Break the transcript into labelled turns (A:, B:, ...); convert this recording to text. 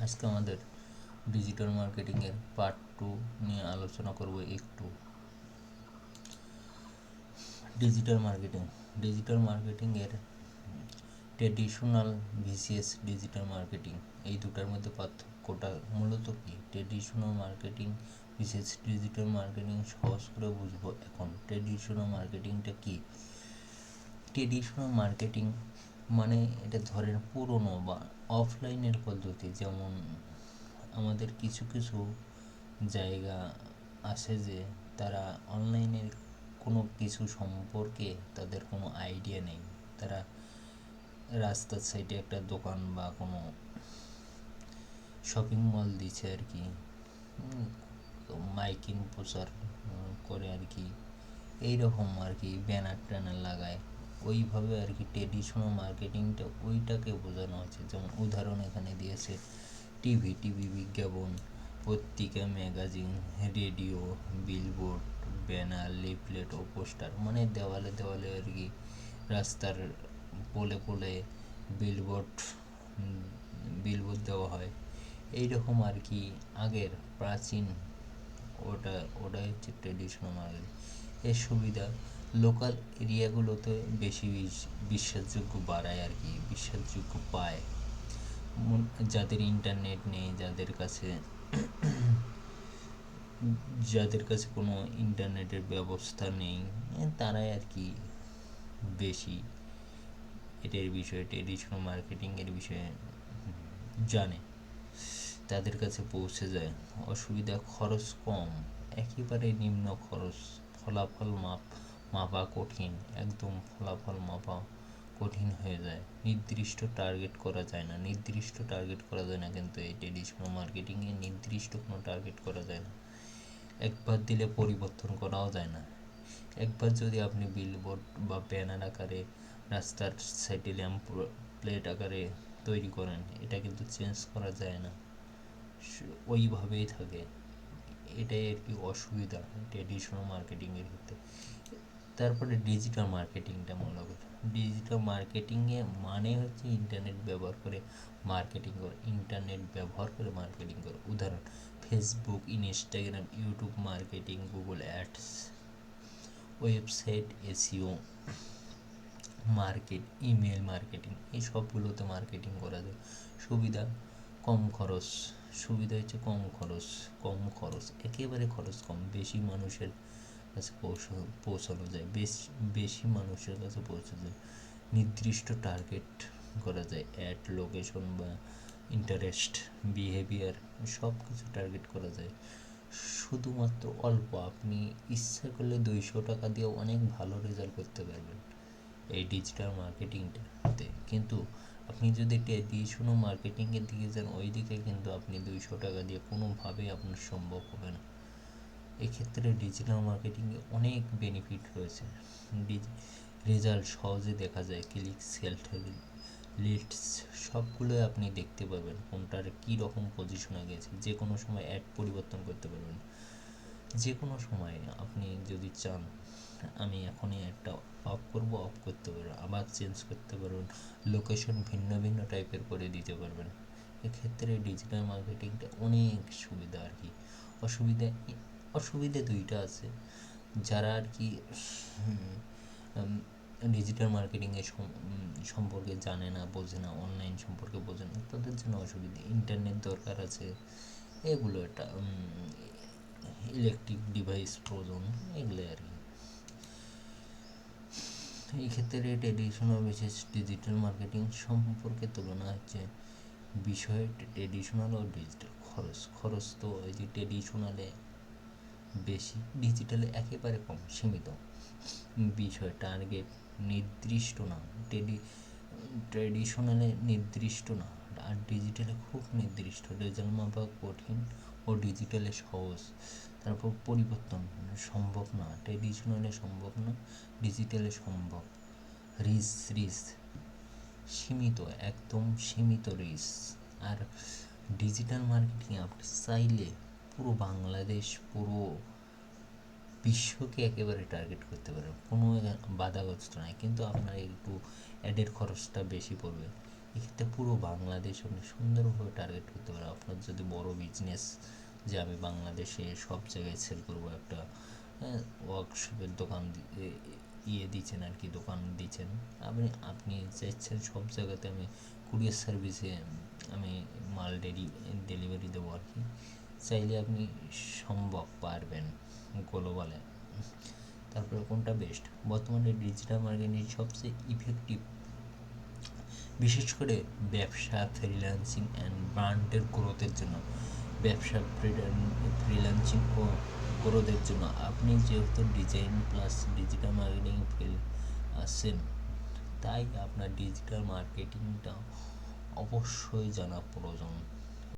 A: আজকে আমাদের ডিজিটাল মার্কেটিংয়ের পার্ট 2 নিয়ে আলোচনা করব একটু। ডিজিটাল মার্কেটিংয়ের ট্রেডিশনাল ভিসিএস ডিজিটাল মার্কেটিং, এই দুটার মধ্যে পার্থক্যটা মূলত কি? Traditional marketing VCS digital marketing সহজ করে বুঝবো এখন। ট্রেডিশনাল মার্কেটিংটা কি? ট্রেডিশনাল মার্কেটিং মানে এটা ধরেন পুরনো বা অফলাইনের পদ্ধতি। যেমন আমাদের কিছু কিছু জায়গা আছে যে তারা অনলাইনের কোনো কিছু সম্পর্কে তাদের কোনো আইডিয়া নেই। তারা রাস্তার সাইডে একটা দোকান বা কোনো শপিং মল দিচ্ছে আর কি, মাইকিং প্রচার করে আর কি, এইরকম আর কি, ব্যানার ট্যানার লাগায়, ওইভাবে আর কি ট্রেডিশনাল মার্কেটিংটা ওইটাকে বোঝানো হচ্ছে। যেমন উদাহরণ এখানে দিয়েছে টিভি বিজ্ঞাপন, পত্রিকা, magazine, radio, billboard, banner, leaflet ও পোস্টার, মানে দেওয়ালে দেওয়ালে আর কি, রাস্তার পোলে পোলে বিলবোর্ড দেওয়া হয়। এইরকম আর কি আগের প্রাচীন, ওটাই হচ্ছে ট্রেডিশনাল মার্কেটিং। এর সুবিধা লোকাল এরিয়াগুলোতে বেশি বিশ্বাসযোগ্য বাড়ায় আর কি, বিশ্বাসযোগ্য পায়। যাদের ইন্টারনেট নেই, যাদের কাছে কোনো ইন্টারনেটের ব্যবস্থা নেই, তারাই আর কি বেশি এটার বিষয়ে, ট্রেডিশনাল মার্কেটিংয়ের বিষয়ে জানে, তাদের কাছে পৌঁছে যায়। অসুবিধা খরচ কম, একেবারে নিম্ন খরচ, ফলাফল মাপা কঠিন, একদম ফলাফল মাপা কঠিন হয়ে যায়। নির্দিষ্ট টার্গেট করা যায় না কিন্তু এই ট্রেডিশনাল মার্কেটিংয়ে নির্দিষ্ট কোনো টার্গেট করা যায় না। একবার দিলে পরিবর্তন করাও যায় না। একবার যদি আপনি বিলবোর্ড বা ব্যানার আকারে রাস্তার সাইডে ল্যাম্প প্লেট আকারে তৈরি করেন, এটা কিন্তু চেঞ্জ করা যায় না, ওইভাবেই থাকে। এটাই আর কি অসুবিধা ট্রেডিশনাল মার্কেটিংয়ের ক্ষেত্রে। তারপরে ডিজিটাল মার্কেটিংটা মূলত, ডিজিটাল মার্কেটিংয়ে মানে হচ্ছে ইন্টারনেট ব্যবহার করে মার্কেটিং করে। উদাহরণ Facebook, Instagram, YouTube marketing, Google ads, website SEO market, email marketing, এই সবগুলোতে মার্কেটিং করা যায়। সুবিধা হচ্ছে কম খরচ, একেবারে খরচ কম, বেশি মানুষের কাছে পৌঁছানো যায়, বেশি মানুষের কাছে পৌঁছে যায়। নির্দিষ্ট টার্গেট করা যায়, অ্যাড, লোকেশন বা ইন্টারেস্ট, বিহেভিয়ার, সব কিছু টার্গেট করা যায়। শুধুমাত্র অল্প, আপনি ইচ্ছা করলে 200 টাকা দিয়ে অনেক ভালো রেজাল্ট করতে পারবেন এই ডিজিটাল মার্কেটিংটাতে। কিন্তু আপনি যদি ট্রেডিশনাল মার্কেটিংয়ের দিকে যান, ওই দিকে কিন্তু আপনি 200 টাকা দিয়ে কোনোভাবেই আপনার সম্ভব হবে না। এক্ষেত্রে ডিজিটাল মার্কেটিংয়ে অনেক বেনিফিট রয়েছে। রেজাল্ট সহজে দেখা যায়, ক্লিক, সেল, লিডস সবগুলোই আপনি দেখতে পাবেন কোনটার কী রকম পজিশনে গেছে। যে কোনো সময় অ্যাড পরিবর্তন করতে পারবেন, যে কোনো সময় আপনি যদি চান আমি এখনই একটা অফ করতে পারবেন, আবার চেঞ্জ করতে পারবেন, লোকেশন ভিন্ন ভিন্ন টাইপের করে দিতে পারবেন। এক্ষেত্রে ডিজিটাল মার্কেটিংটা অনেক সুবিধা আর কি। অসুবিধা দুইটা আছে। যারা আর কি ডিজিটাল মার্কেটিংয়ের সম্পর্কে জানে না, বোঝে না, অনলাইন সম্পর্কে বোঝে না, তাদের জন্য অসুবিধা। ইন্টারনেট দরকার আছে, এগুলো একটা ইলেকট্রিক ডিভাইস প্রয়োজন, এগুলো আর কি। এই ক্ষেত্রে ট্রেডিশনাল বিশেষ ডিজিটাল মার্কেটিং সম্পর্কে তুলনা হচ্ছে বিষয় ট্রেডিশনাল ও ডিজিটাল। খরচ তো ওই যে ট্রেডিশনালে বেশি, ডিজিটালে একেবারে কম, সীমিত। বিষয় টার্গেট নির্দিষ্ট না, ট্রেডিশনালে নির্দিষ্ট না, আর ডিজিটালে খুব নির্দিষ্ট, রেজাল্ট মাপা কঠিন ও ডিজিটালে সহজ। তারপর পরিবর্তন সম্ভব না, ট্রেডিশনালে সম্ভব না, ডিজিটালে সম্ভব। রিস্ক সীমিত, একদম সীমিত রিস্ক। আর ডিজিটাল মার্কেটিং আপনি চাইলে পুরো বাংলাদেশ, পুরো বিশ্বকে একেবারে টার্গেট করতে পারবেন, কোনো বাধাগ্রস্ত নাই। কিন্তু আপনার একটু অ্যাডের খরচটা বেশি পড়বে। এক্ষেত্রে পুরো বাংলাদেশ আপনি সুন্দরভাবে টার্গেট করতে পারেন। আপনার যদি বড় বিজনেস, যে আমি বাংলাদেশে সব জায়গায় সেল করবো, একটা ওয়ার্কশপের দোকান দিচ্ছেন আর কি, দোকান দিচ্ছেন আপনি, আপনি চাইছেন সব জায়গাতে আমি কুরিয়ার সার্ভিসে আমি মাল ডেলিভারি দেবো আর কি, চাইলে আপনি সম্ভব পারবেন গ্লোবালে। তারপরে কোনটা বেস্ট? বর্তমানে ডিজিটাল মার্কেটিং সবচেয়ে ইফেক্টিভ, বিশেষ করে ব্যবসা, ফ্রিল্যান্সিং অ্যান্ড ব্র্যান্ডের গ্রোথের জন্য। ব্যবসা, ফ্রিল্যান্সিং ও গ্রোথের জন্য আপনি যেহেতু design plus digital marketing field আছেন, তাই আপনার ডিজিটাল মার্কেটিংটা অবশ্যই জানা প্রয়োজন।